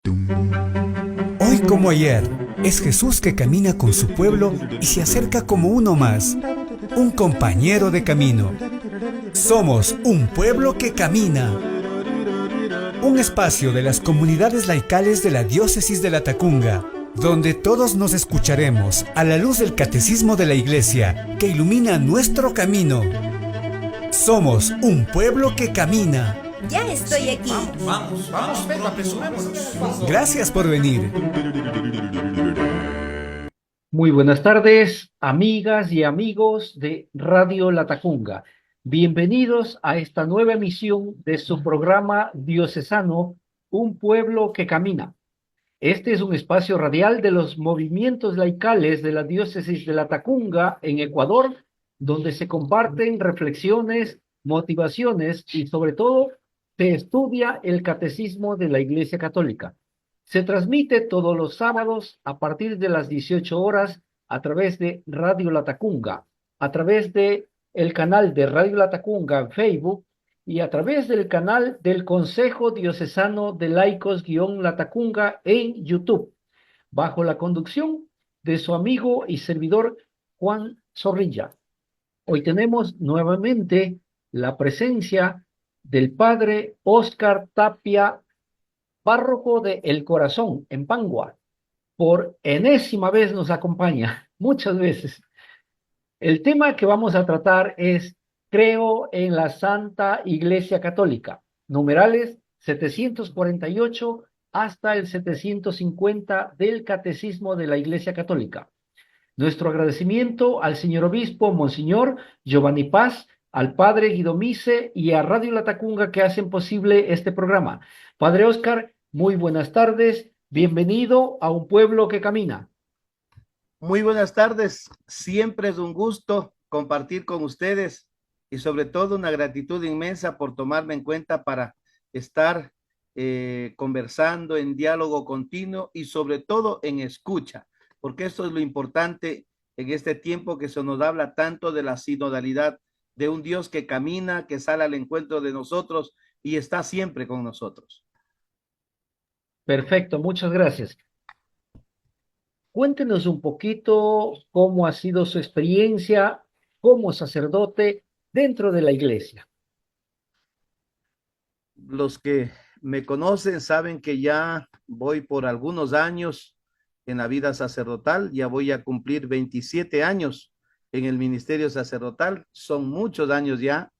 Hoy como ayer, es Jesús que camina con su pueblo y se acerca como uno más, un compañero de camino. Somos un pueblo que camina. Un espacio de las comunidades laicales de la diócesis de La Tacunga, donde todos nos escucharemos a la luz del catecismo de la Iglesia que ilumina nuestro camino. Somos un pueblo que camina. Ya estoy aquí. Vamos, Pedro, apresurémonos. Gracias por venir. Muy buenas tardes, amigas y amigos de Radio La Tacunga. Bienvenidos a esta nueva emisión de su programa diocesano, Un Pueblo que Camina. Este es un espacio radial de los movimientos laicales de la diócesis de La Tacunga en Ecuador, donde se comparten reflexiones, motivaciones y sobre todo se estudia el catecismo de la Iglesia Católica. Se transmite todos los sábados a partir de las 18 horas a través de Radio La Tacunga, a través de el canal de Radio La Tacunga en Facebook y a través del canal del Consejo Diocesano de Laicos-La Tacunga en YouTube, bajo la conducción de su amigo y servidor Juan Zorrilla. Hoy tenemos nuevamente la presencia del padre Óscar Tapia, párroco de El Corazón, en Pangua. Por enésima vez nos acompaña, muchas veces. El tema que vamos a tratar es Creo en la Santa Iglesia Católica, numerales 748 hasta el 750 del Catecismo de la Iglesia Católica. Nuestro agradecimiento al señor obispo, Monseñor Giovanni Paz, al padre Guido Mise y a Radio La Tacunga que hacen posible este programa. Padre Óscar, muy buenas tardes, bienvenido a Un Pueblo que Camina. Muy buenas tardes, siempre es un gusto compartir con ustedes y sobre todo una gratitud inmensa por tomarme en cuenta para estar conversando en diálogo continuo y sobre todo en escucha, porque esto es lo importante en este tiempo que se nos habla tanto de la sinodalidad, de un Dios que camina, que sale al encuentro de nosotros y está siempre con nosotros. Perfecto, muchas gracias. Cuéntenos un poquito cómo ha sido su experiencia como sacerdote dentro de la iglesia. Los que me conocen saben que ya voy por algunos años en la vida sacerdotal, ya voy a cumplir 27 años en el ministerio sacerdotal, son muchos años ya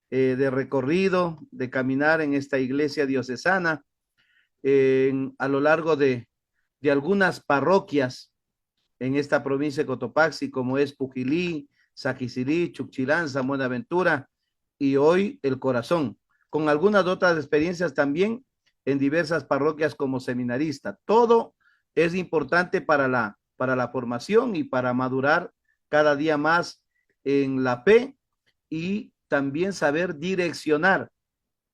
de recorrido, de caminar en esta iglesia diocesana, a lo largo de algunas parroquias en esta provincia de Cotopaxi, como es Pujilí, Saquicilí, Chuquchilán, San Buenaventura y hoy El Corazón, con algunas otras experiencias también en diversas parroquias como seminarista. Todo es importante para la formación y para madurar cada día más en la fe y también saber direccionar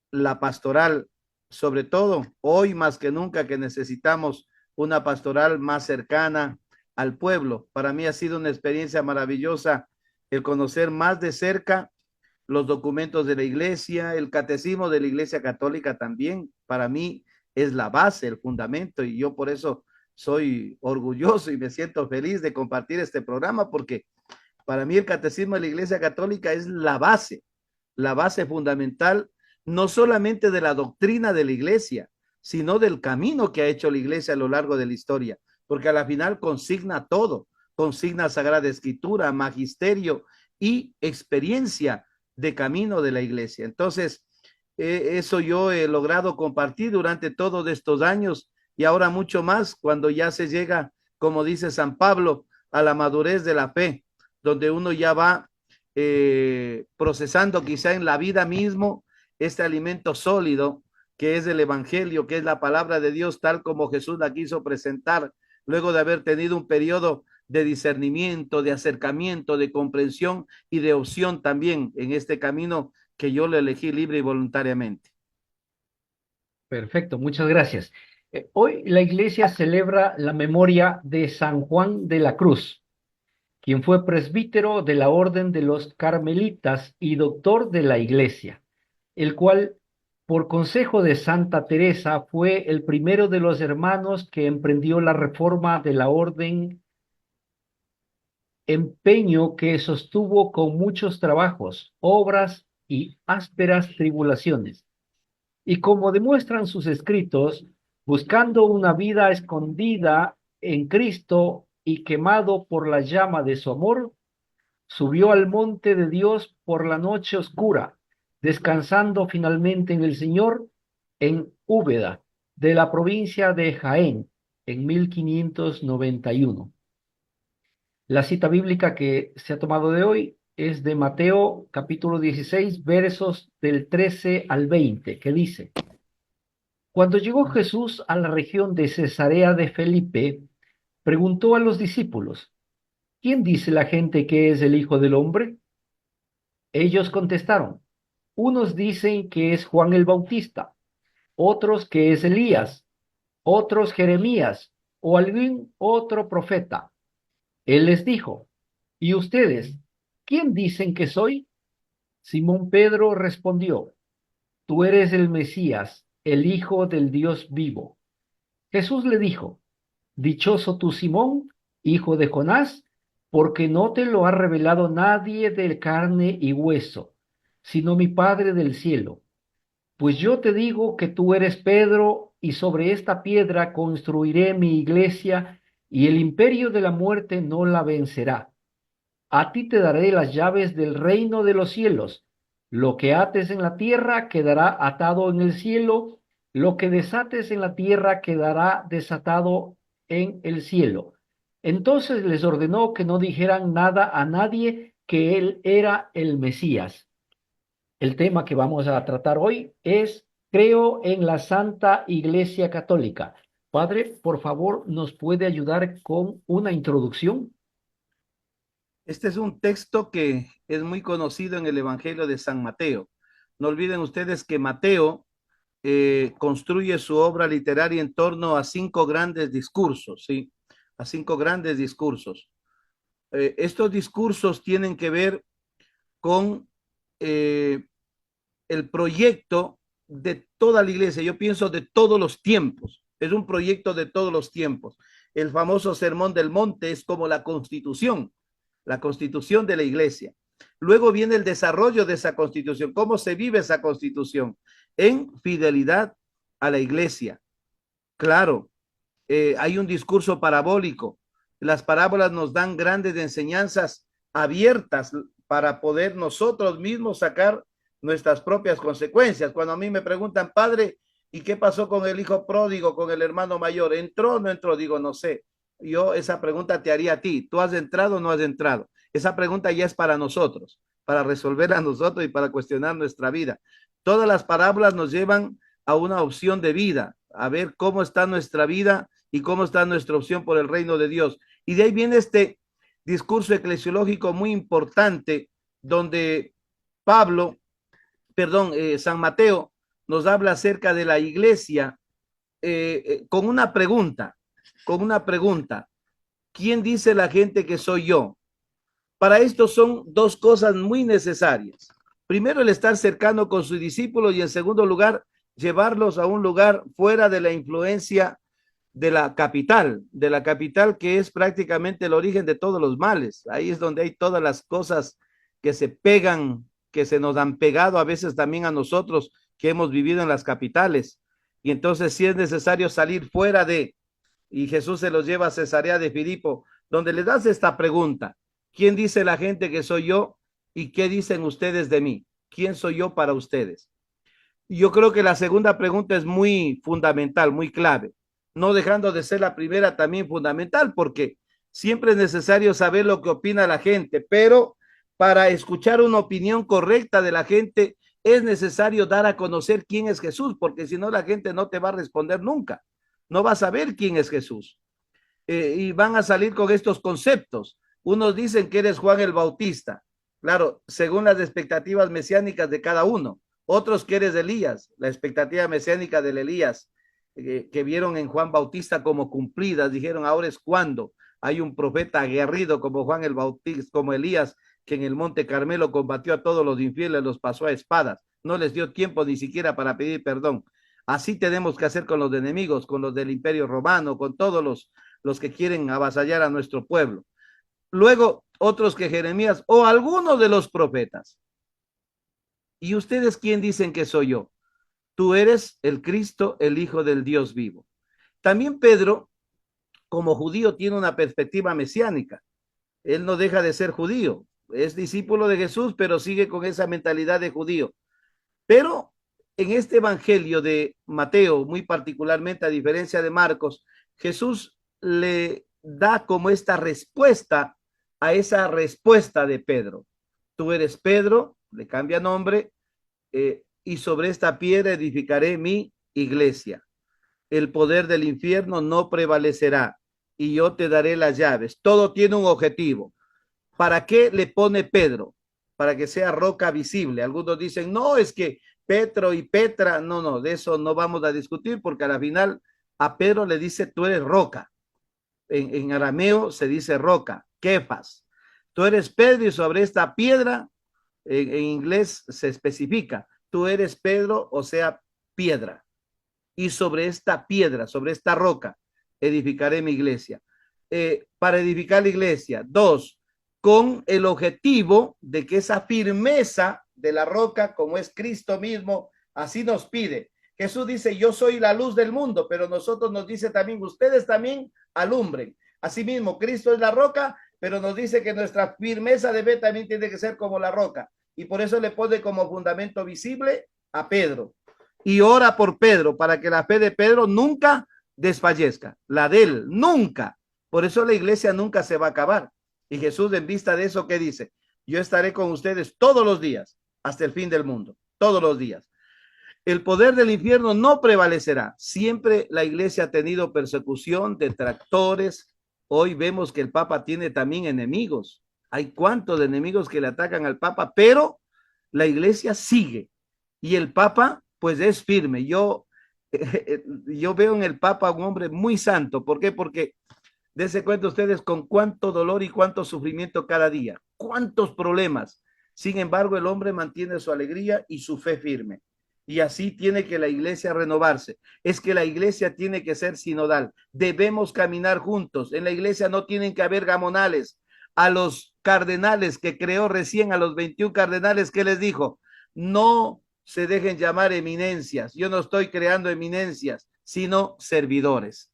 la pastoral, sobre todo hoy más que nunca que necesitamos una pastoral más cercana al pueblo. Para mí ha sido una experiencia maravillosa el conocer más de cerca los documentos de la iglesia, el catecismo de la Iglesia Católica también, para mí es la base, el fundamento, y yo por eso soy orgulloso y me siento feliz de compartir este programa, porque para mí el catecismo de la Iglesia Católica es la base fundamental, no solamente de la doctrina de la iglesia, sino del camino que ha hecho la iglesia a lo largo de la historia, porque a la final consigna todo, consigna Sagrada Escritura, magisterio y experiencia de camino de la iglesia. Entonces, eso yo he logrado compartir durante todos estos años y ahora mucho más cuando ya se llega, como dice San Pablo, a la madurez de la fe, donde uno ya va procesando quizá en la vida mismo este alimento sólido que es el evangelio, que es la palabra de Dios tal como Jesús la quiso presentar, luego de haber tenido un periodo de discernimiento, de acercamiento, de comprensión y de opción también en este camino que yo le elegí libre y voluntariamente. Perfecto, muchas gracias. Hoy la iglesia celebra la memoria de San Juan de la Cruz, quien fue presbítero de la Orden de los Carmelitas y doctor de la Iglesia, el cual Por consejo de Santa Teresa, fue el primero de los hermanos que emprendió la reforma de la orden, empeño que sostuvo con muchos trabajos, obras y ásperas tribulaciones. Y como demuestran sus escritos, buscando una vida escondida en Cristo y quemado por la llama de su amor, subió al monte de Dios por la noche oscura, descansando finalmente en el Señor en Úbeda, de la provincia de Jaén, en 1591. La cita bíblica que se ha tomado de hoy es de Mateo capítulo 16, versos del 13 al 20, que dice: Cuando llegó Jesús a la región de Cesarea de Felipe, preguntó a los discípulos: ¿Quién dice la gente que es el Hijo del Hombre? Ellos contestaron: unos dicen que es Juan el Bautista, otros que es Elías, otros Jeremías o algún otro profeta. Él les dijo: ¿y ustedes, quién dicen que soy? Simón Pedro respondió: tú eres el Mesías, el Hijo del Dios vivo. Jesús le dijo: dichoso tú, Simón, hijo de Jonás, porque no te lo ha revelado nadie de carne y hueso, sino mi Padre del cielo. Pues yo te digo que tú eres Pedro, y sobre esta piedra construiré mi iglesia, y el imperio de la muerte no la vencerá. A ti te daré las llaves del reino de los cielos. Lo que ates en la tierra quedará atado en el cielo, lo que desates en la tierra quedará desatado en el cielo. Entonces les ordenó que no dijeran nada a nadie que él era el Mesías. El tema que vamos a tratar hoy es: creo en la Santa Iglesia Católica. Padre, por favor, ¿nos puede ayudar con una introducción? Este es un texto que es muy conocido en el Evangelio de San Mateo. No olviden ustedes que Mateo construye su obra literaria en torno a 5 grandes discursos, ¿sí? A 5 grandes discursos. Estos discursos tienen que ver con el proyecto de toda la iglesia. Yo pienso de todos los tiempos. Es un proyecto de todos los tiempos. El famoso Sermón del Monte es como la constitución de la iglesia. Luego viene el desarrollo de esa constitución. ¿Cómo se vive esa constitución? En fidelidad a la iglesia. Claro, hay un discurso parabólico. Las parábolas nos dan grandes enseñanzas abiertas para poder nosotros mismos sacar nuestras propias consecuencias. Cuando a mí me preguntan: padre, ¿y qué pasó con el hijo pródigo, con el hermano mayor? ¿Entró o no entró? Digo, no sé. Yo esa pregunta te haría a ti. ¿Tú has entrado o no has entrado? Esa pregunta ya es para nosotros, para resolverla a nosotros y para cuestionar nuestra vida. Todas las parábolas nos llevan a una opción de vida, a ver cómo está nuestra vida y cómo está nuestra opción por el reino de Dios. Y de ahí viene este discurso eclesiológico muy importante, donde San Mateo nos habla acerca de la iglesia con una pregunta. ¿Quién dice la gente que soy yo? Para esto son 2 cosas muy necesarias. Primero, el estar cercano con sus discípulos, y en segundo lugar, llevarlos a un lugar fuera de la influencia de la capital que es prácticamente el origen de todos los males. Ahí es donde hay todas las cosas que se pegan, que se nos han pegado a veces también a nosotros que hemos vivido en las capitales. Y entonces sí es necesario salir fuera y Jesús se los lleva a Cesarea de Filipo, donde le das esta pregunta: ¿quién dice la gente que soy yo? ¿Y qué dicen ustedes de mí? ¿Quién soy yo para ustedes? Y yo creo que la segunda pregunta es muy fundamental, muy clave, no dejando de ser la primera también fundamental, porque siempre es necesario saber lo que opina la gente, pero para escuchar una opinión correcta de la gente es necesario dar a conocer quién es Jesús, porque si no la gente no te va a responder nunca, no va a saber quién es Jesús. Y van a salir con estos conceptos. Unos dicen que eres Juan el Bautista, claro, según las expectativas mesiánicas de cada uno. Otros que eres Elías, la expectativa mesiánica del Elías, que vieron en Juan Bautista como cumplidas, dijeron: ahora es cuando hay un profeta aguerrido como Juan el Bautista, como Elías, que en el Monte Carmelo combatió a todos los infieles, los pasó a espadas. No les dio tiempo ni siquiera para pedir perdón. Así tenemos que hacer con los enemigos, con los del Imperio Romano, con todos los que quieren avasallar a nuestro pueblo. Luego, otros que Jeremías o algunos de los profetas. ¿Y ustedes quién dicen que soy yo? Tú eres el Cristo, el Hijo del Dios vivo. También Pedro, como judío, tiene una perspectiva mesiánica. Él no deja de ser judío. Es discípulo de Jesús, pero sigue con esa mentalidad de judío. Pero en este evangelio de Mateo, muy particularmente a diferencia de Marcos, Jesús le da como esta respuesta a esa respuesta de Pedro. Tú eres Pedro, le cambia nombre, y sobre esta piedra edificaré mi iglesia. El poder del infierno no prevalecerá y yo te daré las llaves. Todo tiene un objetivo. ¿Para qué le pone Pedro? Para que sea roca visible. Algunos dicen, no, es que Petro y Petra, no, de eso no vamos a discutir porque al final a Pedro le dice, tú eres roca. En arameo se dice roca, Kefas. Tú eres Pedro y sobre esta piedra, en inglés se especifica, tú eres Pedro, o sea, piedra. Y sobre esta piedra, sobre esta roca, edificaré mi iglesia. Para edificar la iglesia. 2, con el objetivo de que esa firmeza de la roca, como es Cristo mismo, así nos pide. Jesús dice, yo soy la luz del mundo, pero nosotros nos dice también, ustedes también alumbren. Asimismo, Cristo es la roca, pero nos dice que nuestra firmeza de fe también tiene que ser como la roca. Y por eso le pone como fundamento visible a Pedro. Y ora por Pedro, para que la fe de Pedro nunca desfallezca. La de él, nunca. Por eso la iglesia nunca se va a acabar. Y Jesús, en vista de eso, ¿qué dice? Yo estaré con ustedes todos los días, hasta el fin del mundo. Todos los días. El poder del infierno no prevalecerá. Siempre la iglesia ha tenido persecución, detractores. Hoy vemos que el Papa tiene también enemigos. Hay cuantos enemigos que le atacan al Papa, pero la iglesia sigue. Y el Papa, pues es firme. Yo veo en el Papa un hombre muy santo. ¿Por qué? Porque dense cuenta ustedes con cuánto dolor y cuánto sufrimiento cada día. Cuántos problemas. Sin embargo, el hombre mantiene su alegría y su fe firme. Y así tiene que la iglesia renovarse. Es que la iglesia tiene que ser sinodal. Debemos caminar juntos. En la iglesia no tienen que haber gamonales. A los cardenales que creó recién, a los 21 cardenales, ¿qué les dijo? No se dejen llamar eminencias. Yo no estoy creando eminencias, sino servidores,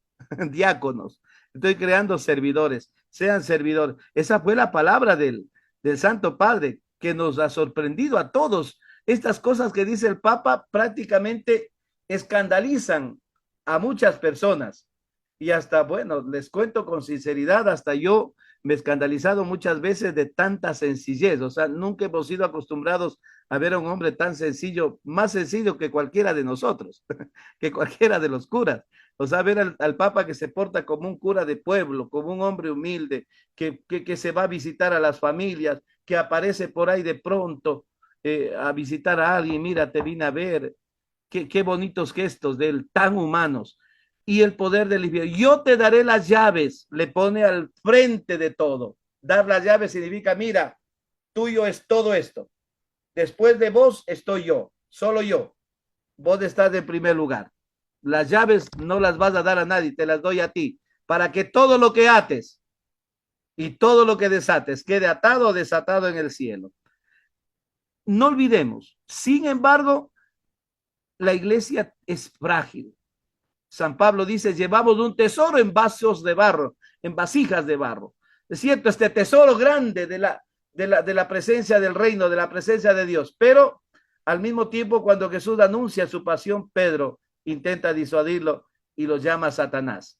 diáconos. Estoy creando servidores. Sean servidores. Esa fue la palabra del Santo Padre que nos ha sorprendido a todos. Estas cosas que dice el Papa prácticamente escandalizan a muchas personas. Y hasta, bueno, les cuento con sinceridad, hasta yo me he escandalizado muchas veces de tanta sencillez. O sea, nunca hemos sido acostumbrados a ver a un hombre tan sencillo, más sencillo que cualquiera de nosotros, que cualquiera de los curas. O sea, ver al Papa que se porta como un cura de pueblo, como un hombre humilde, que se va a visitar a las familias, que aparece por ahí de pronto, a visitar a alguien, mira, te vine a ver, qué bonitos gestos de él, tan humanos. Y el poder del infierno, yo te daré las llaves, le pone al frente de todo. Dar las llaves significa, mira, tuyo es todo esto. Después de vos estoy yo, solo yo. Vos estás en primer lugar. Las llaves no las vas a dar a nadie, te las doy a ti, para que todo lo que ates y todo lo que desates quede atado o desatado en el cielo. No olvidemos, sin embargo, la iglesia es frágil. San Pablo dice, llevamos un tesoro en vasos de barro, en vasijas de barro. Es cierto, este tesoro grande de la presencia del reino, de la presencia de Dios, pero al mismo tiempo cuando Jesús anuncia su pasión, Pedro intenta disuadirlo y lo llama Satanás.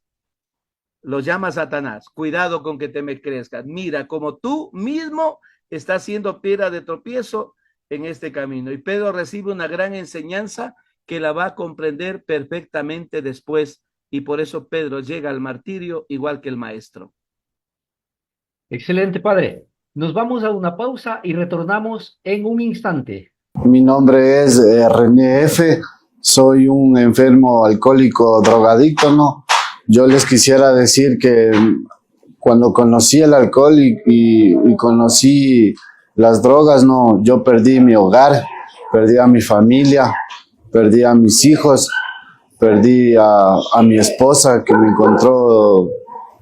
Lo llama Satanás. Cuidado con que te me crezcas. Mira, como tú mismo estás siendo piedra de tropiezo en este camino. Y Pedro recibe una gran enseñanza que la va a comprender perfectamente después, y por eso Pedro llega al martirio igual que el maestro. Excelente, padre. Nos vamos a una pausa y retornamos en un instante. Mi nombre es René F. Soy un enfermo alcohólico drogadicto, ¿no? Yo les quisiera decir que cuando conocí el alcohol y conocí las drogas, no, yo perdí mi hogar, perdí a mi familia, perdí a mis hijos, perdí a mi esposa que me encontró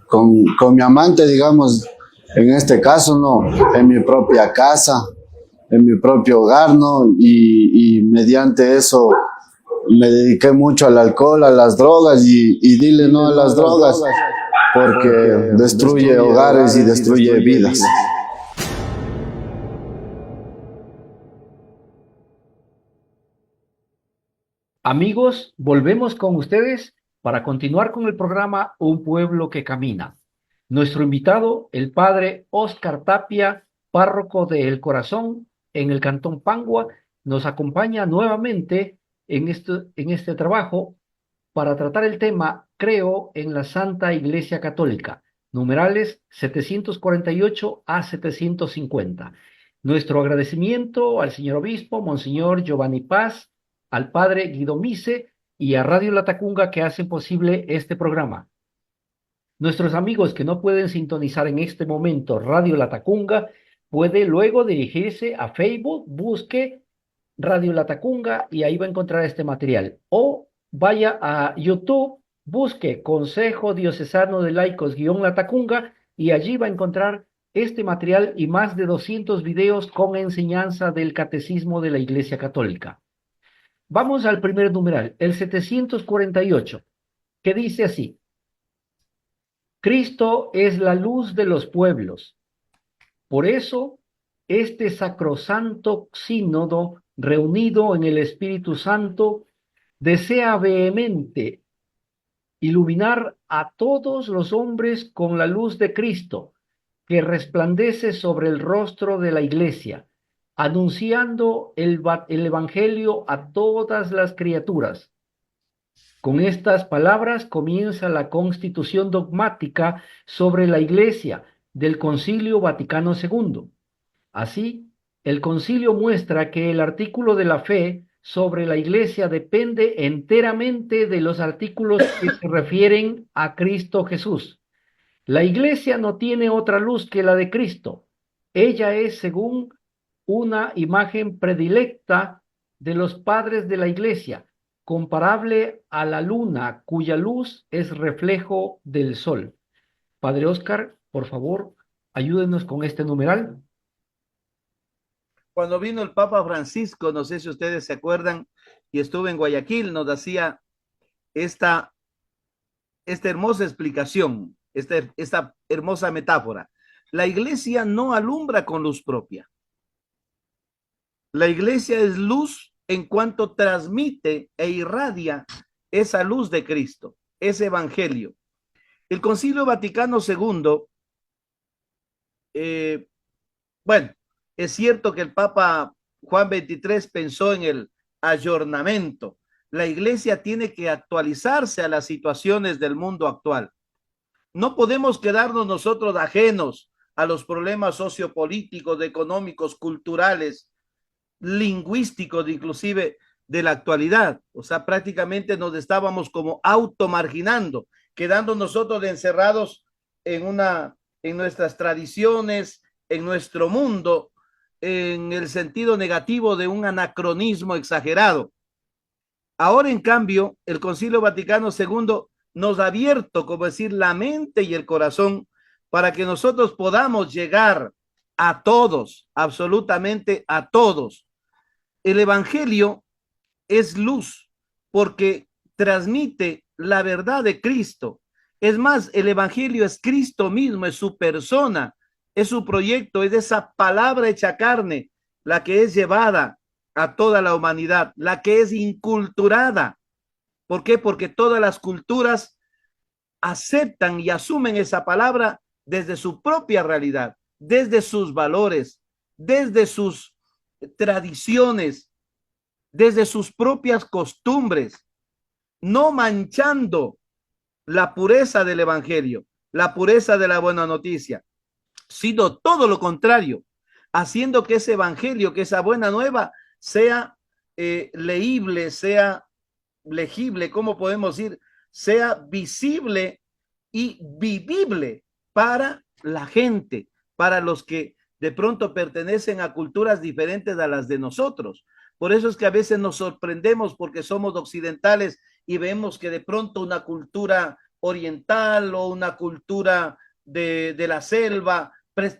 con mi amante, digamos, en este caso, ¿no? En mi propia casa, en mi propio hogar, ¿no? Y mediante eso me dediqué mucho al alcohol, a las drogas y dile no a las drogas porque destruye hogares y destruye vidas. Amigos, volvemos con ustedes para continuar con el programa Un Pueblo que Camina. Nuestro invitado, el padre Óscar Tapia, párroco de El Corazón en el Cantón Pangua, nos acompaña nuevamente en este trabajo para tratar el tema Creo en la Santa Iglesia Católica, numerales 748 a 750. Nuestro agradecimiento al señor obispo, Monseñor Giovanni Paz, al padre Guido Mise y a Radio Latacunga que hacen posible este programa. Nuestros amigos que no pueden sintonizar en este momento Radio Latacunga, puede luego dirigirse a Facebook, busque Radio Latacunga y ahí va a encontrar este material. O vaya a YouTube, busque Consejo Diocesano de Laicos Latacunga y allí va a encontrar este material y más de 200 videos con enseñanza del Catecismo de la Iglesia Católica. Vamos al primer numeral, el 748, que dice así: Cristo es la luz de los pueblos. Por eso, este sacrosanto sínodo, reunido en el Espíritu Santo, desea vehemente iluminar a todos los hombres con la luz de Cristo, que resplandece sobre el rostro de la Iglesia, anunciando el Evangelio a todas las criaturas. Con estas palabras comienza la constitución dogmática sobre la Iglesia del Concilio Vaticano II. Así, el concilio muestra que el artículo de la fe sobre la Iglesia depende enteramente de los artículos que se refieren a Cristo Jesús. La Iglesia no tiene otra luz que la de Cristo. Ella es, según una imagen predilecta de los padres de la Iglesia, comparable a la luna, cuya luz es reflejo del sol. Padre Óscar, por favor, ayúdenos con este numeral. Cuando vino el Papa Francisco, no sé si ustedes se acuerdan, y estuve en Guayaquil, nos hacía esta hermosa explicación, esta hermosa metáfora. La iglesia no alumbra con luz propia. La iglesia es luz en cuanto transmite e irradia esa luz de Cristo, ese evangelio. El Concilio Vaticano II, bueno, es cierto que el Papa Juan XXIII pensó en el ayornamiento. La iglesia tiene que actualizarse a las situaciones del mundo actual. No podemos quedarnos nosotros ajenos a los problemas sociopolíticos, económicos, culturales, lingüísticos, inclusive de la actualidad. O sea, prácticamente nos estábamos como automarginando, quedando nosotros encerrados en nuestras tradiciones, en nuestro mundo, en el sentido negativo de un anacronismo exagerado. Ahora, en cambio, el Concilio Vaticano II nos ha abierto, como decir, la mente y el corazón para que nosotros podamos llegar a todos, absolutamente a todos. El Evangelio es luz porque transmite la verdad de Cristo. Es más, el Evangelio es Cristo mismo, es su persona, es su proyecto, es esa palabra hecha carne, la que es llevada a toda la humanidad, la que es inculturada. ¿Por qué? Porque todas las culturas aceptan y asumen esa palabra desde su propia realidad, desde sus valores, desde sus tradiciones, desde sus propias costumbres, no manchando la pureza del evangelio, la pureza de la buena noticia, sino todo lo contrario, haciendo que ese evangelio, que esa buena nueva sea leíble, sea legible, ¿cómo podemos decir? Sea visible y vivible para la gente, para los que de pronto pertenecen a culturas diferentes a las de nosotros. Por eso es que a veces nos sorprendemos porque somos occidentales y vemos que de pronto una cultura oriental o una cultura de la selva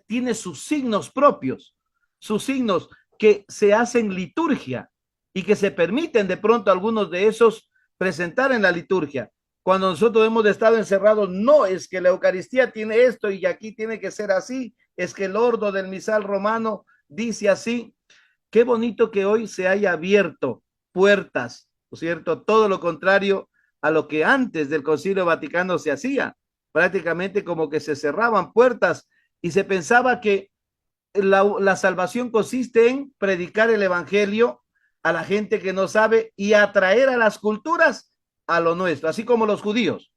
tiene sus signos propios, sus signos que se hacen liturgia y que se permiten de pronto algunos de esos presentar en la liturgia. Cuando nosotros hemos estado encerrados, no es que la Eucaristía tiene esto y aquí tiene que ser así, es que el ordo del misal romano dice así. Qué bonito que hoy se haya abierto puertas, ¿no es cierto? Todo lo contrario a lo que antes del Concilio Vaticano se hacía, prácticamente como que se cerraban puertas y se pensaba que la salvación consiste en predicar el Evangelio a la gente que no sabe y atraer a las culturas a lo nuestro, así como los judíos,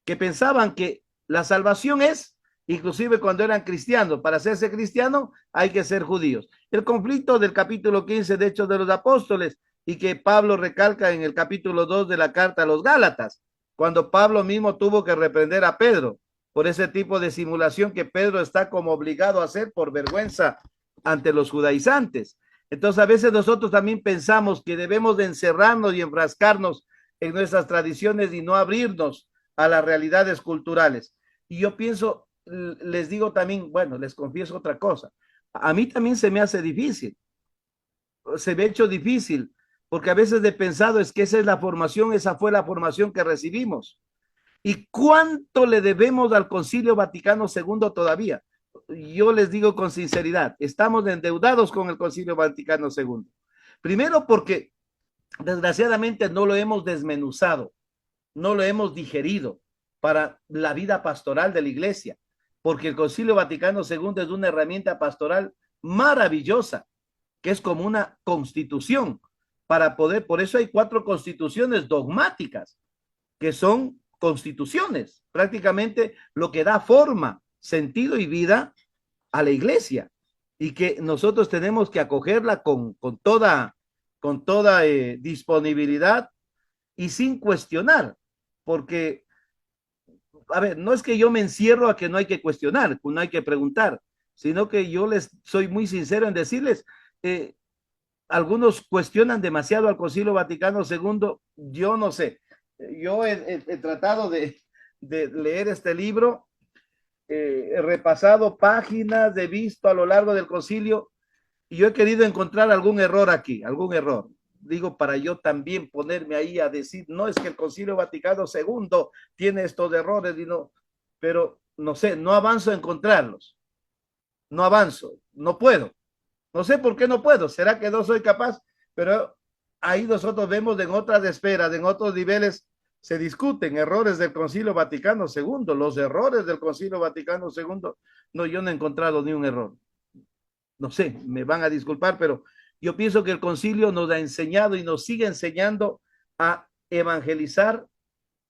que pensaban que la salvación es, inclusive cuando eran cristianos, para hacerse cristiano hay que ser judíos. El conflicto del capítulo 15 de Hechos de los Apóstoles y que Pablo recalca en el capítulo 2 de la carta a los Gálatas, cuando Pablo mismo tuvo que reprender a Pedro por ese tipo de simulación que Pedro está como obligado a hacer por vergüenza ante los judaizantes. Entonces a veces nosotros también pensamos que debemos de encerrarnos y enfrascarnos en nuestras tradiciones y no abrirnos a las realidades culturales. Y yo pienso, les digo también, bueno, les confieso otra cosa. A mí también se me hace difícil, se me ha hecho difícil, porque a veces he pensado es que esa es la formación, esa fue la formación que recibimos. ¿Y cuánto le debemos al Concilio Vaticano II todavía? Yo les digo con sinceridad, estamos endeudados con el Concilio Vaticano II. Primero porque desgraciadamente no lo hemos desmenuzado, no lo hemos digerido para la vida pastoral de la iglesia, porque el Concilio Vaticano II es una herramienta pastoral maravillosa, que es como una constitución para poder, por eso hay 4 constituciones dogmáticas, que son constituciones, prácticamente lo que da forma, sentido y vida a la iglesia, y que nosotros tenemos que acogerla con toda disponibilidad y sin cuestionar, porque, a ver, no es que yo me encierro a que no hay que cuestionar, no hay que preguntar, sino que yo les soy muy sincero en decirles, algunos cuestionan demasiado al Concilio Vaticano II, yo no sé, yo he tratado de leer este libro, he repasado páginas, he visto a lo largo del concilio y yo he querido encontrar algún error aquí, algún error. Digo, para yo también ponerme ahí a decir, no es que el Concilio Vaticano II tiene estos errores, y no, pero no sé, no avanzo a encontrarlos, no avanzo, no puedo. No sé por qué no puedo, será que no soy capaz, pero ahí nosotros vemos en otras esferas, en otros niveles, se discuten errores del Concilio Vaticano II, los errores del Concilio Vaticano II. No, yo no he encontrado ni un error. No sé, me van a disculpar, pero yo pienso que el concilio nos ha enseñado y nos sigue enseñando a evangelizar,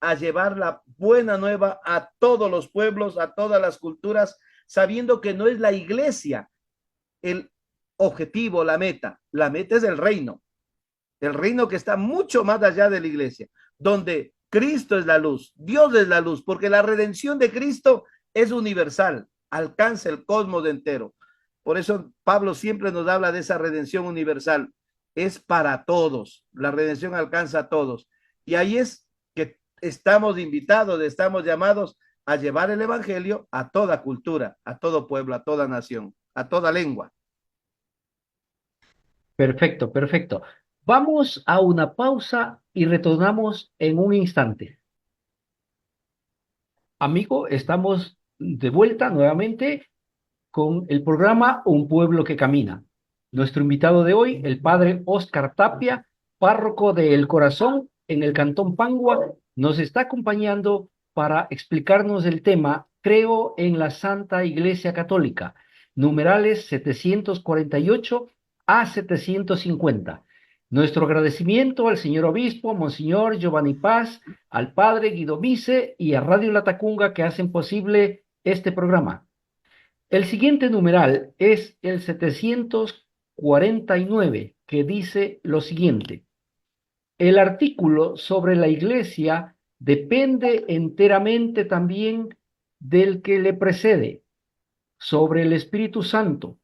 a llevar la buena nueva a todos los pueblos, a todas las culturas, sabiendo que no es la iglesia el objetivo, la meta es el reino que está mucho más allá de la iglesia, donde Cristo es la luz, Dios es la luz, porque la redención de Cristo es universal, alcanza el cosmos entero. Por eso Pablo siempre nos habla de esa redención universal, es para todos, la redención alcanza a todos. Y ahí es que estamos invitados, estamos llamados a llevar el evangelio a toda cultura, a todo pueblo, a toda nación, a toda lengua. Perfecto, perfecto. Vamos a una pausa y retornamos en un instante. Amigo, estamos de vuelta nuevamente con el programa Un Pueblo que Camina. Nuestro invitado de hoy, el padre Óscar Tapia, párroco de El Corazón en el Cantón Pangua, nos está acompañando para explicarnos el tema Creo en la Santa Iglesia Católica, numerales 748 a 750. Nuestro agradecimiento al señor obispo, Monseñor Giovanni Paz, al padre Guido Mice y a Radio Latacunga que hacen posible este programa. El siguiente numeral es el 749, que dice lo siguiente. El artículo sobre la Iglesia depende enteramente también del que le precede, sobre el Espíritu Santo.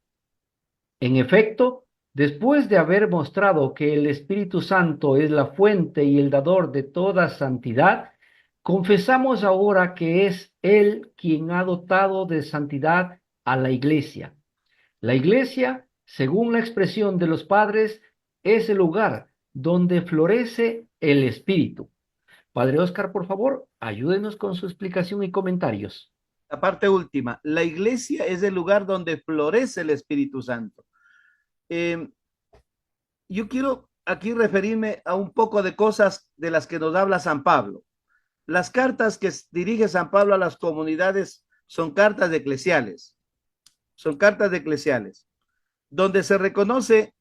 En efecto, Después de haber mostrado que el Espíritu Santo es la fuente y el dador de toda santidad, confesamos ahora que es Él quien ha dotado de santidad a la Iglesia. La Iglesia, según la expresión de los padres, es el lugar donde florece el Espíritu. Padre Oscar, por favor, ayúdenos con su explicación y comentarios. La parte última, la iglesia es el lugar donde florece el Espíritu Santo. Yo quiero aquí referirme a un poco de cosas de las que nos habla San Pablo. Las cartas que dirige San Pablo a las comunidades son cartas eclesiales. Son cartas eclesiales, donde se reconoce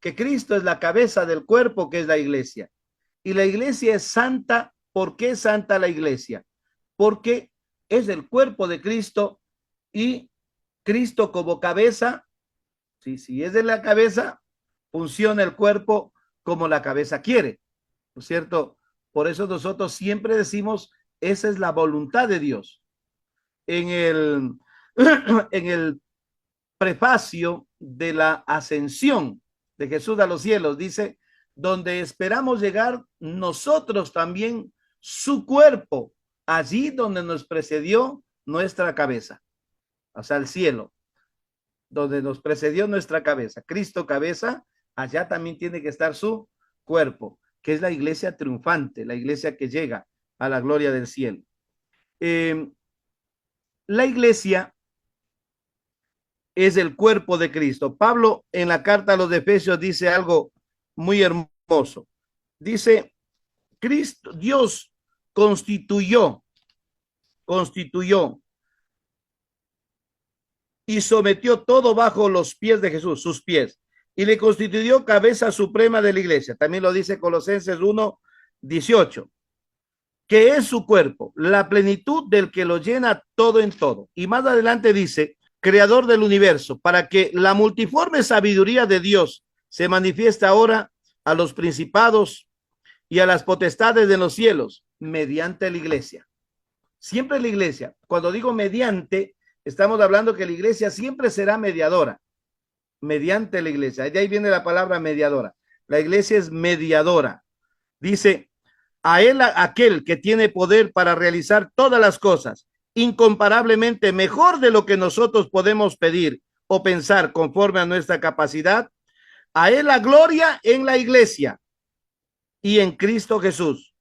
que Cristo es la cabeza del cuerpo que es la iglesia. Y la iglesia es santa. ¿Por qué es santa la iglesia? Porque es el cuerpo de Cristo y Cristo como cabeza, si es de la cabeza, funciona el cuerpo como la cabeza quiere, ¿no es cierto? Por eso nosotros siempre decimos, esa es la voluntad de Dios. En el prefacio de la ascensión de Jesús a los cielos, dice, donde esperamos llegar nosotros también, su cuerpo, allí donde nos precedió nuestra cabeza, o sea, el cielo, donde nos precedió nuestra cabeza, Cristo cabeza, allá también tiene que estar su cuerpo, que es la iglesia triunfante, la iglesia que llega a la gloria del cielo. La iglesia es el cuerpo de Cristo. Pablo en la carta a los Efesios dice algo muy hermoso. Dice, Cristo, Dios constituyó y sometió todo bajo los pies de Jesús, sus pies, y le constituyó cabeza suprema de la iglesia. También lo dice Colosenses 1:18, que es su cuerpo, la plenitud del que lo llena todo en todo. Y más adelante dice, creador del universo, para que la multiforme sabiduría de Dios se manifieste ahora a los principados y a las potestades de los cielos mediante la iglesia. Siempre la iglesia, cuando digo mediante, estamos hablando que la iglesia siempre será mediadora, mediante la iglesia. De ahí viene la palabra mediadora. La iglesia es mediadora. Dice, a él, aquel que tiene poder para realizar todas las cosas, incomparablemente mejor de lo que nosotros podemos pedir o pensar conforme a nuestra capacidad, a él la gloria en la iglesia y en Cristo Jesús.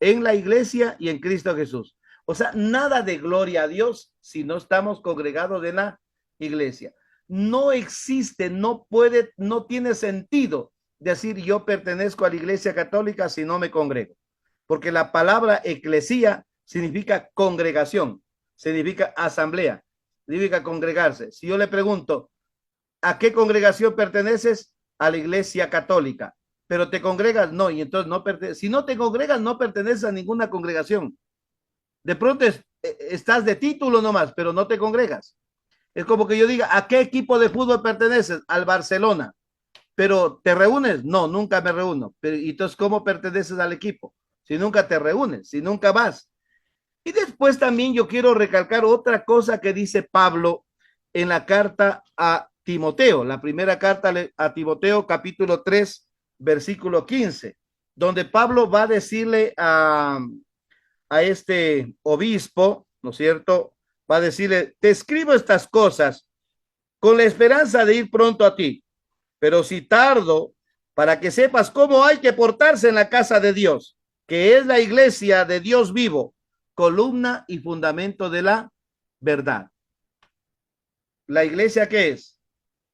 En la iglesia y en Cristo Jesús. O sea, nada de gloria a Dios si no estamos congregados en la iglesia. No existe, no puede, no tiene sentido decir yo pertenezco a la iglesia católica si no me congrego. Porque la palabra eclesía significa congregación, significa asamblea, significa congregarse. Si yo le pregunto, ¿a qué congregación perteneces? A la iglesia católica. ¿Pero te congregas? No, y entonces no perteneces. Si no te congregas, no perteneces a ninguna congregación. De pronto estás de título nomás, pero no te congregas. Es como que yo diga, ¿a qué equipo de fútbol perteneces? Al Barcelona. ¿Pero te reúnes? No, nunca me reúno. Pero entonces, ¿cómo perteneces al equipo? Si nunca te reúnes, si nunca vas. Y después también yo quiero recalcar otra cosa que dice Pablo en la carta a Timoteo, la primera carta a Timoteo, capítulo 3, versículo 15, donde Pablo va a decirle a este obispo, ¿no es cierto? Va a decirle, te escribo estas cosas con la esperanza de ir pronto a ti, pero si tardo, para que sepas cómo hay que portarse en la casa de Dios, que es la iglesia de Dios vivo, columna y fundamento de la verdad. ¿La iglesia qué es?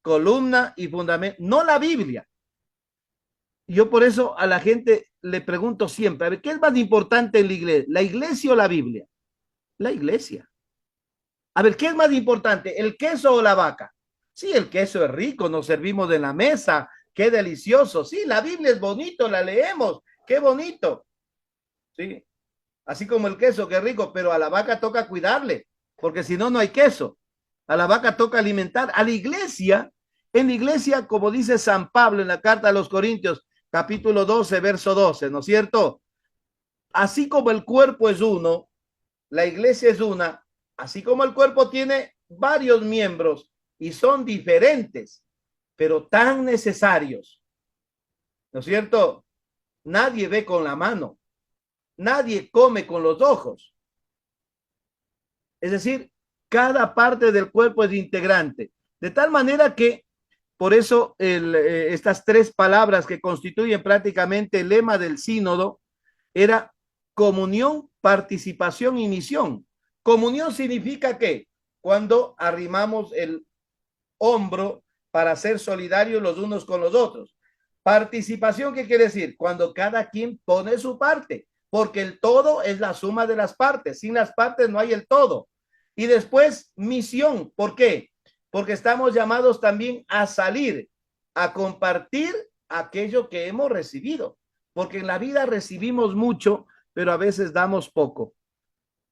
Columna y fundamento, no la Biblia. Yo por eso a la gente le pregunto siempre, a ver, ¿qué es más importante en la iglesia o la Biblia? La iglesia. A ver, ¿qué es más importante, el queso o la vaca? Sí, el queso es rico, nos servimos de la mesa, qué delicioso. Sí, la Biblia es bonito, la leemos, qué bonito. Sí, así como el queso, qué rico, pero a la vaca toca cuidarle, porque si no, no hay queso. A la vaca toca alimentar. A la iglesia, en la iglesia, como dice San Pablo en la carta a los Corintios, capítulo 12, verso 12, ¿no es cierto? Así como el cuerpo es uno, la iglesia es una, así como el cuerpo tiene varios miembros y son diferentes, pero tan necesarios, ¿no es cierto? Nadie ve con la mano, nadie come con los ojos. Es decir, cada parte del cuerpo es integrante, de tal manera que por eso estas tres palabras que constituyen prácticamente el lema del sínodo era comunión, participación y misión. Comunión significa que cuando arrimamos el hombro para ser solidarios los unos con los otros. Participación, ¿qué quiere decir? Cuando cada quien pone su parte, porque el todo es la suma de las partes. Sin las partes no hay el todo. Y después, misión. ¿Por qué? Porque estamos llamados también a salir, a compartir aquello que hemos recibido. Porque en la vida recibimos mucho, pero a veces damos poco.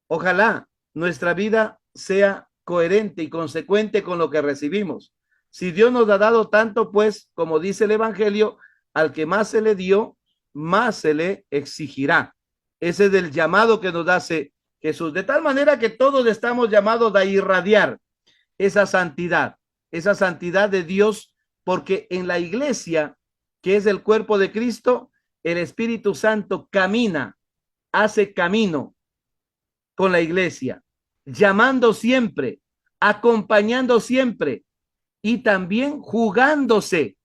Ojalá nuestra vida sea coherente y consecuente con lo que recibimos. Si Dios nos ha dado tanto, pues, como dice el Evangelio, al que más se le dio, más se le exigirá. Ese es el llamado que nos hace Jesús. De tal manera que todos estamos llamados a irradiar esa santidad de Dios, porque en la iglesia, que es el cuerpo de Cristo, el Espíritu Santo camina, hace camino con la iglesia, llamando siempre, acompañando siempre y también jugándose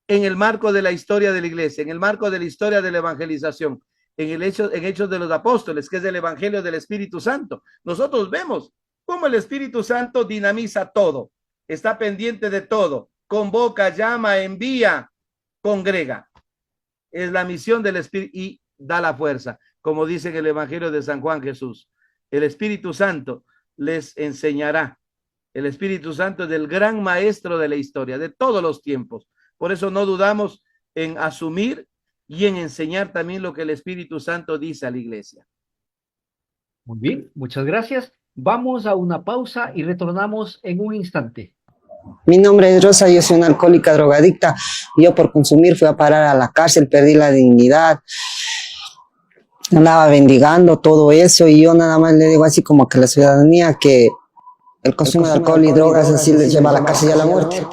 en el marco de la historia de la iglesia, en el marco de la historia de la evangelización, en Hechos de los Apóstoles, que es el Evangelio del Espíritu Santo. Nosotros vemos cómo el Espíritu Santo dinamiza todo, está pendiente de todo, convoca, llama, envía, congrega. Es la misión del Espíritu y da la fuerza, como dice en el Evangelio de San Juan Jesús. El Espíritu Santo les enseñará. El Espíritu Santo es el gran maestro de la historia, de todos los tiempos. Por eso no dudamos en asumir y en enseñar también lo que el Espíritu Santo dice a la iglesia. Muy bien, muchas gracias. Vamos a una pausa y retornamos en un instante. Mi nombre es Rosa, yo soy una alcohólica drogadicta. Yo por consumir fui a parar a la cárcel, perdí la dignidad. Andaba bendigando todo eso y yo nada más le digo así como que la ciudadanía que el consumo de alcohol y drogas así les lleva a la cárcel y a la muerte.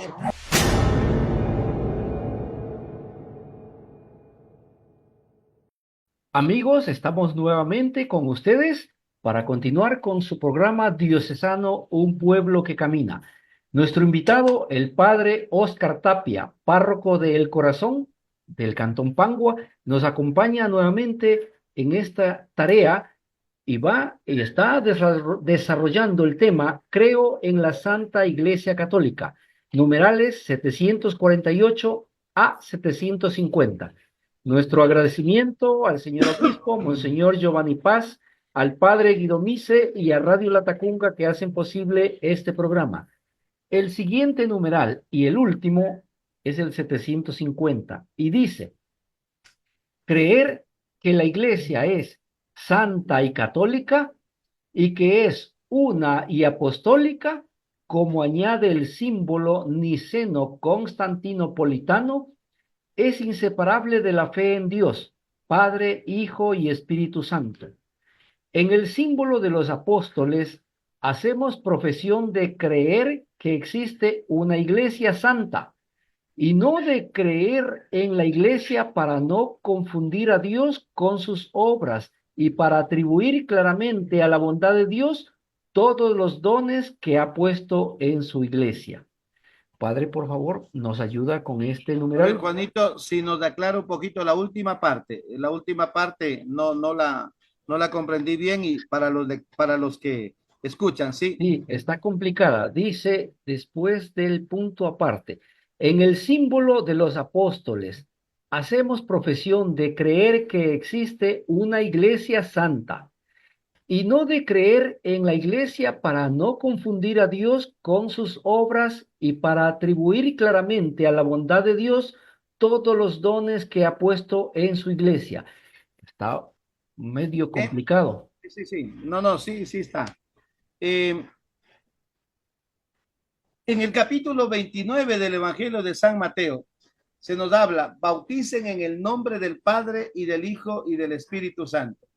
Amigos, estamos nuevamente con ustedes para continuar con su programa diocesano Un Pueblo que Camina. Nuestro invitado, el padre Óscar Tapia, párroco de El Corazón del Cantón Pangua, nos acompaña nuevamente en esta tarea y está desarrollando el tema Creo en la Santa Iglesia Católica, numerales 748 a 750. Nuestro agradecimiento al señor obispo, Monseñor Giovanni Paz, al padre Guido Mise y a Radio Latacunga que hacen posible este programa. El siguiente numeral y el último es el 750 y dice: creer que la iglesia es santa y católica y que es una y apostólica, como añade el símbolo niceno-constantinopolitano, es inseparable de la fe en Dios, Padre, Hijo y Espíritu Santo. En el símbolo de los apóstoles hacemos profesión de creer que existe una iglesia santa y no de creer en la iglesia para no confundir a Dios con sus obras y para atribuir claramente a la bondad de Dios todos los dones que ha puesto en su iglesia. Padre, por favor, nos ayuda con este numeral. Juanito, si nos aclara un poquito la última parte no la comprendí bien y para los que escuchan, ¿sí? Sí, está complicada. Dice después del punto aparte, en el símbolo de los apóstoles, hacemos profesión de creer que existe una iglesia santa y no de creer en la iglesia para no confundir a Dios con sus obras y para atribuir claramente a la bondad de Dios todos los dones que ha puesto en su iglesia. Está medio complicado. Sí. No, sí está. En el capítulo 29 del Evangelio de San Mateo se nos habla: bauticen en el nombre del Padre y del Hijo y del Espíritu Santo.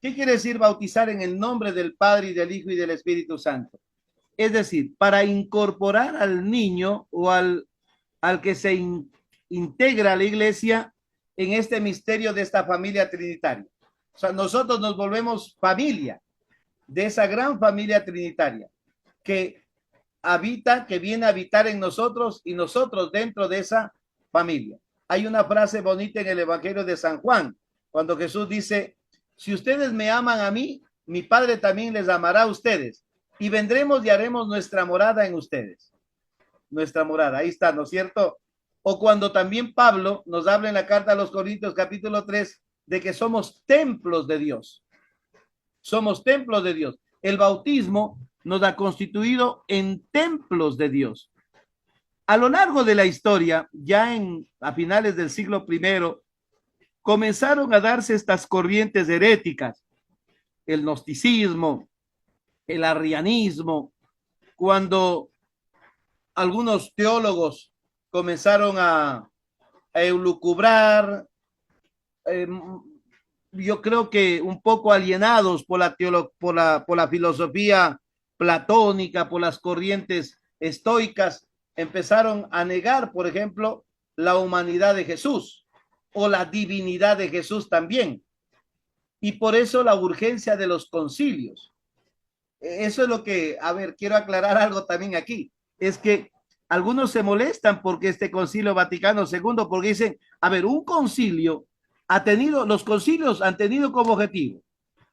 ¿Qué quiere decir bautizar en el nombre del Padre y del Hijo y del Espíritu Santo? Es decir, para incorporar al niño o al que se integra a la iglesia en este misterio de esta familia trinitaria. O sea, nosotros nos volvemos familia de esa gran familia trinitaria que habita, que viene a habitar en nosotros y nosotros dentro de esa familia. Hay una frase bonita en el Evangelio de San Juan, cuando Jesús dice, si ustedes me aman a mí, mi Padre también les amará a ustedes y vendremos y haremos nuestra morada en ustedes. Nuestra morada, ahí está, ¿no es cierto? O cuando también Pablo nos habla en la carta a los Corintios capítulo 3 de que somos templos de Dios. Somos templos de Dios. El bautismo nos ha constituido en templos de Dios. A lo largo de la historia, ya a finales del siglo I, comenzaron a darse estas corrientes heréticas, el gnosticismo, el arrianismo, cuando algunos teólogos comenzaron a elucubrar, yo creo que un poco alienados por la filosofía platónica, por las corrientes estoicas, empezaron a negar, por ejemplo, la humanidad de Jesús o la divinidad de Jesús también. Y por eso la urgencia de los concilios. Eso es lo que, a ver, quiero aclarar algo también aquí. Es que algunos se molestan porque este Concilio Vaticano II, porque dicen, a ver, un concilio los concilios han tenido como objetivo,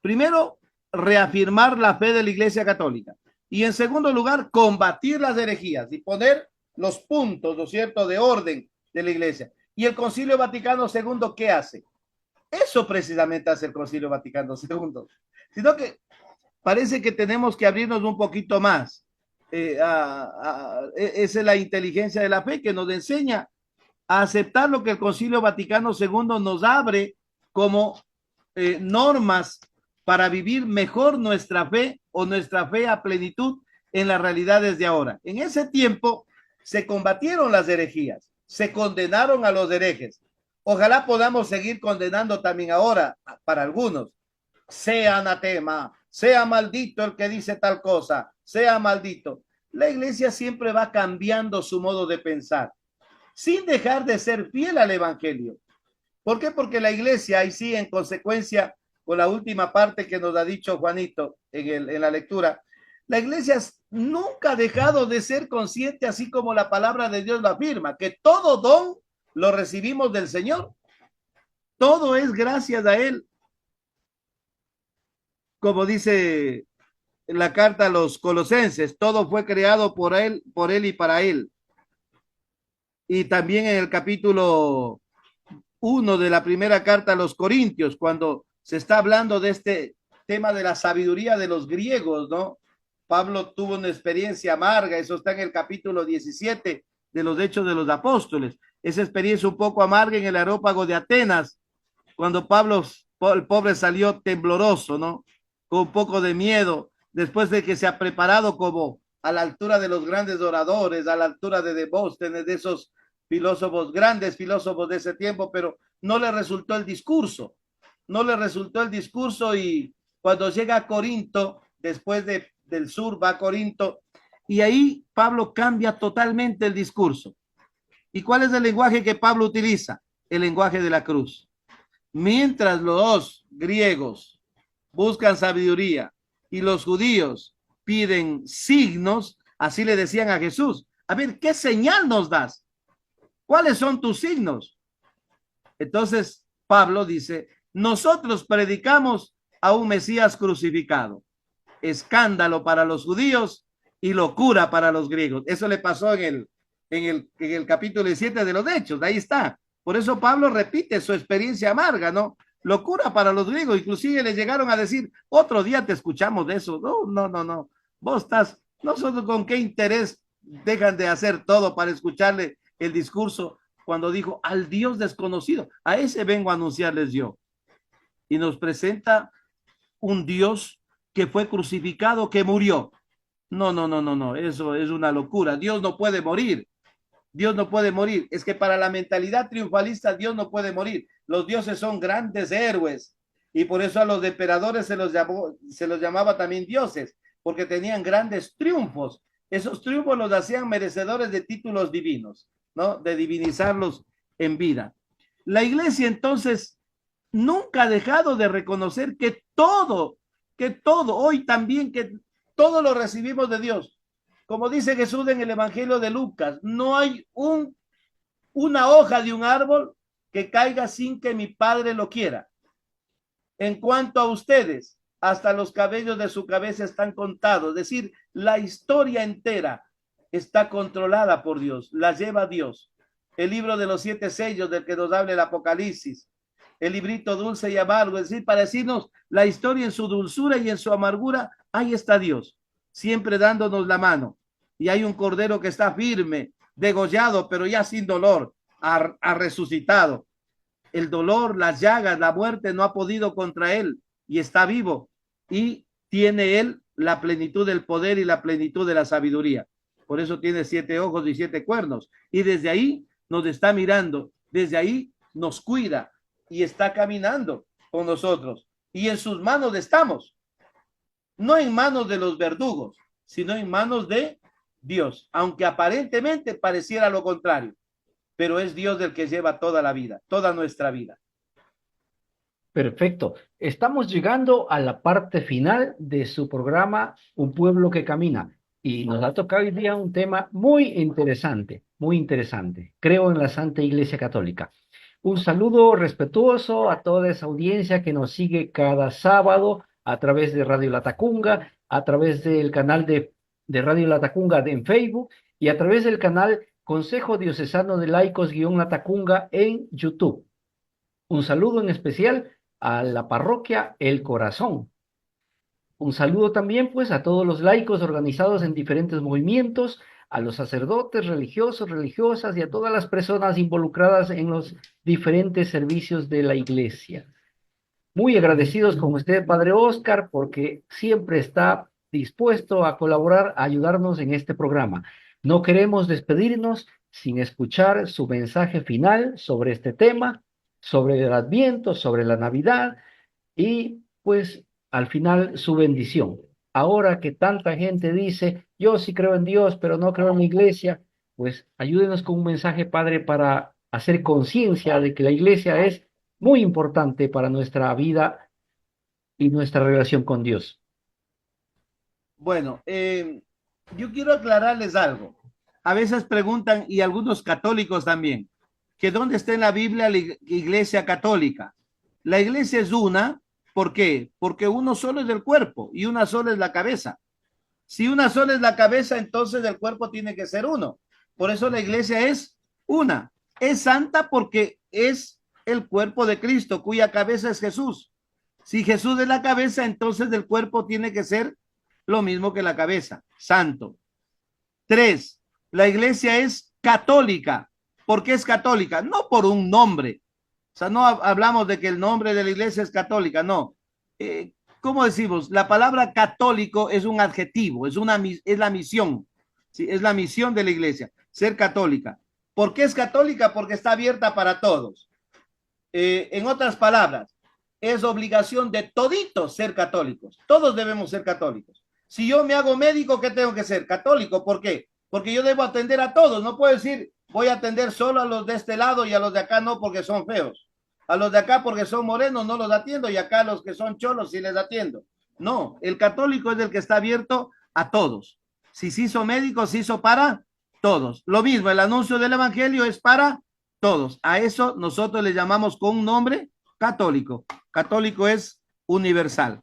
primero, reafirmar la fe de la Iglesia Católica y en segundo lugar, combatir las herejías y poner los puntos, ¿no es cierto?, de orden de la Iglesia. Y el Concilio Vaticano II, ¿qué hace? Eso precisamente hace el Concilio Vaticano II, sino que parece que tenemos que abrirnos un poquito más. Esa es la inteligencia de la fe que nos enseña a aceptar lo que el Concilio Vaticano II nos abre como normas para vivir mejor nuestra fe o nuestra fe a plenitud en las realidades de ahora. En ese tiempo se combatieron las herejías, se condenaron a los herejes. Ojalá podamos seguir condenando también ahora para algunos. Sea anatema, sea maldito el que dice tal cosa, sea maldito. La iglesia siempre va cambiando su modo de pensar, sin dejar de ser fiel al evangelio. ¿Por qué? Porque la iglesia, ahí sí, en consecuencia, con la última parte que nos ha dicho Juanito en la lectura, la iglesia nunca ha dejado de ser consciente, así como la palabra de Dios lo afirma, que todo don lo recibimos del Señor. Todo es gracias a Él. Como dice la carta a los Colosenses, todo fue creado por Él y para Él. Y también en el capítulo 1 de la primera carta a los Corintios, cuando se está hablando de este tema de la sabiduría de los griegos, ¿no? Pablo tuvo una experiencia amarga, eso está en el capítulo 17 de los Hechos de los Apóstoles. Esa experiencia un poco amarga en el areópago de Atenas, cuando Pablo, el pobre, salió tembloroso, ¿no? Con un poco de miedo, después de que se ha preparado como a la altura de los grandes oradores, a la altura de Demóstenes, de esos filósofos, grandes filósofos de ese tiempo, pero no le resultó el discurso. No le resultó el discurso y cuando llega a Corinto, después del sur va a Corinto, y ahí Pablo cambia totalmente el discurso. ¿Y cuál es el lenguaje que Pablo utiliza? El lenguaje de la cruz. Mientras los griegos buscan sabiduría y los judíos piden signos, así le decían a Jesús, a ver, ¿qué señal nos das? ¿Cuáles son tus signos? Entonces Pablo dice, nosotros predicamos a un Mesías crucificado, escándalo para los judíos y locura para los griegos. Eso le pasó en el capítulo 17 de los Hechos, ahí está. Por eso Pablo repite su experiencia amarga, ¿no? Locura para los griegos, inclusive le llegaron a decir, otro día te escuchamos de eso. No, vos estás, nosotros con qué interés dejan de hacer todo para escucharle el discurso cuando dijo al Dios desconocido, a ese vengo a anunciarles yo. Y nos presenta un Dios que fue crucificado, que murió. No, eso es una locura. Dios no puede morir. Dios no puede morir. Es que para la mentalidad triunfalista Dios no puede morir. Los dioses son grandes héroes y por eso a los emperadores se los llamaba también dioses. porque tenían grandes triunfos. Esos triunfos los hacían merecedores de títulos divinos, ¿no? De divinizarlos en vida. La iglesia entonces nunca ha dejado de reconocer que todo, hoy también, que todo lo recibimos de Dios. Como dice Jesús en el Evangelio de Lucas, no hay una hoja de un árbol que caiga sin que mi Padre lo quiera. En cuanto a ustedes, hasta los cabellos de su cabeza están contados. Es decir, la historia entera está controlada por Dios, la lleva Dios. El libro de los 7 sellos del que nos habla el Apocalipsis, el librito dulce y amargo, es decir, para decirnos la historia en su dulzura y en su amargura, ahí está Dios, siempre dándonos la mano. Y hay un cordero que está firme, degollado, pero ya sin dolor, ha resucitado. El dolor, las llagas, la muerte no ha podido contra él y está vivo. Y tiene él la plenitud del poder y la plenitud de la sabiduría. Por eso tiene 7 ojos y 7 cuernos. Y desde ahí nos está mirando, desde ahí nos cuida y está caminando con nosotros. Y en sus manos estamos. No en manos de los verdugos, sino en manos de Dios. Aunque aparentemente pareciera lo contrario. Pero es Dios el que lleva toda la vida, toda nuestra vida. Perfecto. Estamos llegando a la parte final de su programa Un Pueblo que Camina y nos ha tocado hoy día un tema muy interesante, muy interesante. Creo en la Santa Iglesia Católica. Un saludo respetuoso a toda esa audiencia que nos sigue cada sábado a través de Radio Latacunga, a través del canal de Radio Latacunga en Facebook y a través del canal Consejo Diocesano de Laicos-Latacunga en YouTube. Un saludo en especial a la parroquia El Corazón. Un saludo también pues a todos los laicos organizados en diferentes movimientos, a los sacerdotes, religiosos, religiosas y a todas las personas involucradas en los diferentes servicios de la iglesia. Muy agradecidos con usted, Padre Oscar, porque siempre está dispuesto a colaborar, a ayudarnos en este programa. No queremos despedirnos sin escuchar su mensaje final sobre este tema, sobre el Adviento, sobre la Navidad y pues al final su bendición. Ahora que tanta gente dice, yo sí creo en Dios, pero no creo en la iglesia, pues ayúdenos con un mensaje, Padre, para hacer conciencia de que la iglesia es muy importante para nuestra vida y nuestra relación con Dios. Bueno, yo quiero aclararles algo. A veces preguntan, y algunos católicos también, que dónde está en la Biblia la iglesia católica. La iglesia es una, ¿por qué? Porque uno solo es el cuerpo y una sola es la cabeza. Si una sola es la cabeza, entonces el cuerpo tiene que ser uno. Por eso la iglesia es una. Es santa porque es el cuerpo de Cristo, cuya cabeza es Jesús. Si Jesús es la cabeza, entonces el cuerpo tiene que ser lo mismo que la cabeza, santo. 3, la iglesia es católica. ¿Por qué es católica? No por un nombre. O sea, no hablamos de que el nombre de la iglesia es católica, no. ¿Cómo decimos? La palabra católico es un adjetivo, es la misión. ¿Sí? Es la misión de la iglesia, ser católica. ¿Por qué es católica? Porque está abierta para todos. En otras palabras, es obligación de toditos ser católicos. Todos debemos ser católicos. Si yo me hago médico, ¿qué tengo que ser? Católico. ¿Por qué? Porque yo debo atender a todos. No puedo decir, voy a atender solo a los de este lado y a los de acá no porque son feos. A los de acá porque son morenos no los atiendo y acá a los que son cholos sí les atiendo. No, el católico es el que está abierto a todos. Si se hizo médico, se hizo para todos. Lo mismo, el anuncio del evangelio es para todos. A eso nosotros le llamamos con un nombre católico. Católico es universal.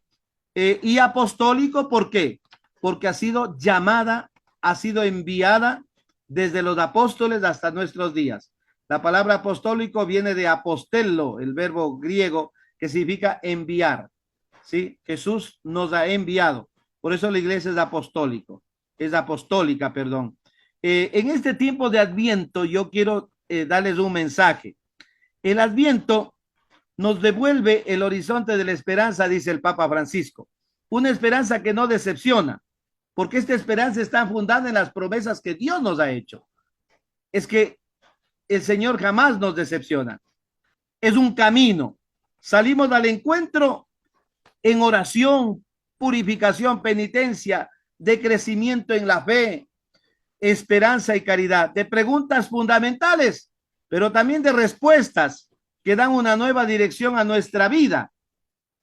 Y apostólico, ¿por qué? Porque ha sido llamada, ha sido enviada desde los apóstoles hasta nuestros días. La palabra apostólico viene de apostello, el verbo griego que significa enviar. ¿Sí? Jesús nos ha enviado. Por eso la iglesia es apostólica, perdón. En este tiempo de Adviento yo quiero darles un mensaje. El Adviento nos devuelve el horizonte de la esperanza, dice el Papa Francisco. Una esperanza que no decepciona, porque esta esperanza está fundada en las promesas que Dios nos ha hecho. Es que el Señor jamás nos decepciona. Es un camino. Salimos al encuentro en oración, purificación, penitencia, de crecimiento en la fe, esperanza y caridad, de preguntas fundamentales, pero también de respuestas que dan una nueva dirección a nuestra vida.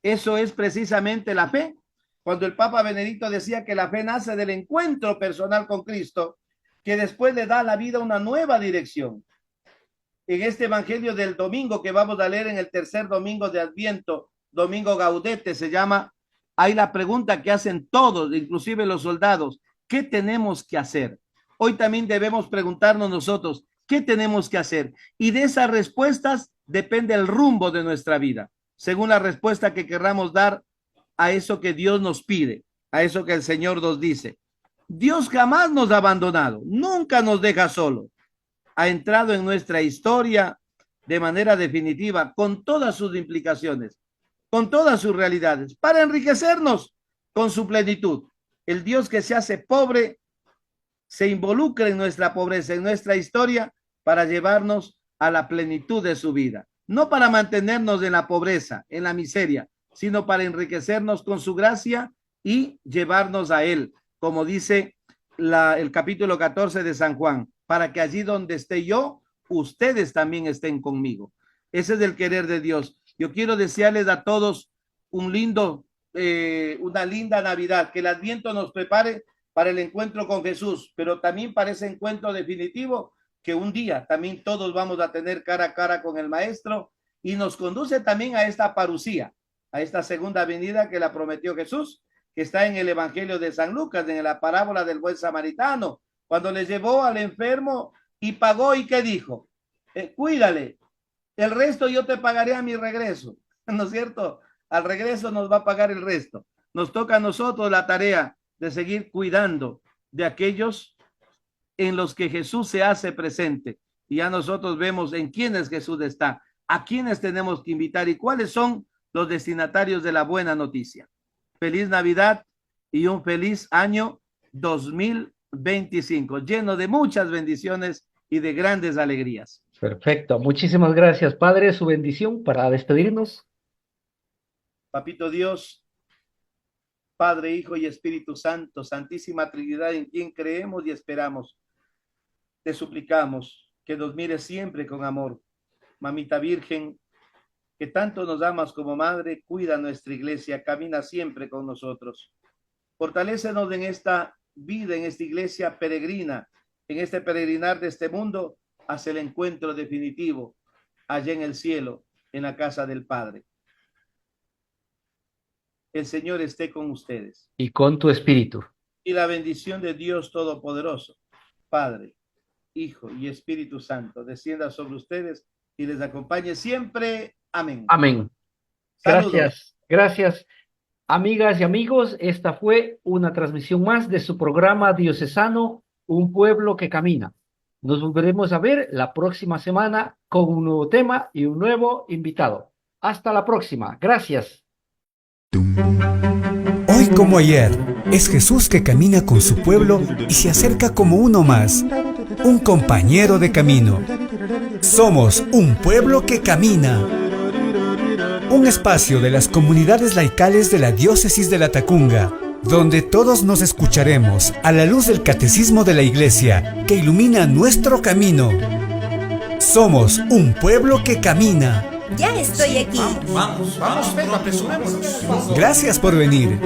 Eso es precisamente la fe. Cuando el Papa Benedicto decía que la fe nace del encuentro personal con Cristo, que después le da a la vida una nueva dirección. En este evangelio del domingo que vamos a leer en el tercer domingo de Adviento, domingo Gaudete se llama, hay la pregunta que hacen todos, inclusive los soldados, ¿qué tenemos que hacer? Hoy también debemos preguntarnos nosotros, ¿qué tenemos que hacer? Y de esas respuestas depende el rumbo de nuestra vida, según la respuesta que querramos dar a eso que Dios nos pide, a eso que el Señor nos dice. Dios jamás nos ha abandonado, nunca nos deja solo. Ha entrado en nuestra historia de manera definitiva, con todas sus implicaciones, con todas sus realidades, para enriquecernos con su plenitud. El Dios que se hace pobre se involucra en nuestra pobreza, en nuestra historia, para llevarnos a la plenitud de su vida. No para mantenernos en la pobreza, en la miseria, sino para enriquecernos con su gracia y llevarnos a Él, como dice el capítulo 14 de San Juan, para que allí donde esté yo, ustedes también estén conmigo. Ese es el querer de Dios. Yo quiero desearles a todos una linda Navidad, que el Adviento nos prepare para el encuentro con Jesús, pero también para ese encuentro definitivo que un día también todos vamos a tener cara a cara con el Maestro, y nos conduce también a esta parucía, a esta segunda venida que la prometió Jesús, que está en el Evangelio de San Lucas, en la parábola del buen samaritano, cuando le llevó al enfermo y pagó, y ¿qué dijo? Cuídale, el resto yo te pagaré a mi regreso, ¿no es cierto? Al regreso nos va a pagar el resto. Nos toca a nosotros la tarea de seguir cuidando de aquellos en los que Jesús se hace presente, y ya nosotros vemos en quiénes Jesús está, a quiénes tenemos que invitar y cuáles son los destinatarios de la buena noticia. Feliz Navidad y un feliz año 2025, lleno de muchas bendiciones y de grandes alegrías. Perfecto, muchísimas gracias, Padre. Su bendición para despedirnos. Papito Dios, Padre, Hijo y Espíritu Santo, Santísima Trinidad, en quien creemos y esperamos, te suplicamos que nos mires siempre con amor. Mamita Virgen, que tanto nos amas como madre, cuida nuestra iglesia, camina siempre con nosotros. Fortalécenos en esta vida, en esta iglesia peregrina, en este peregrinar de este mundo hacia el encuentro definitivo allá en el cielo, en la casa del Padre. El Señor esté con ustedes. Y con tu espíritu. Y la bendición de Dios Todopoderoso, Padre, Hijo y Espíritu Santo, descienda sobre ustedes y les acompañe siempre. Amén. Amén. Gracias, gracias. Amigas y amigos, esta fue una transmisión más de su programa diocesano, Un Pueblo que Camina. Nos volveremos a ver la próxima semana con un nuevo tema y un nuevo invitado. Hasta la próxima. Gracias. Hoy como ayer, es Jesús que camina con su pueblo y se acerca como uno más, un compañero de camino. Somos un pueblo que camina. Un espacio de las comunidades laicales de la Diócesis de Latacunga, donde todos nos escucharemos a la luz del Catecismo de la Iglesia que ilumina nuestro camino. Somos un pueblo que camina. Ya estoy aquí. Vamos, venga, apresurémonos. Gracias por venir.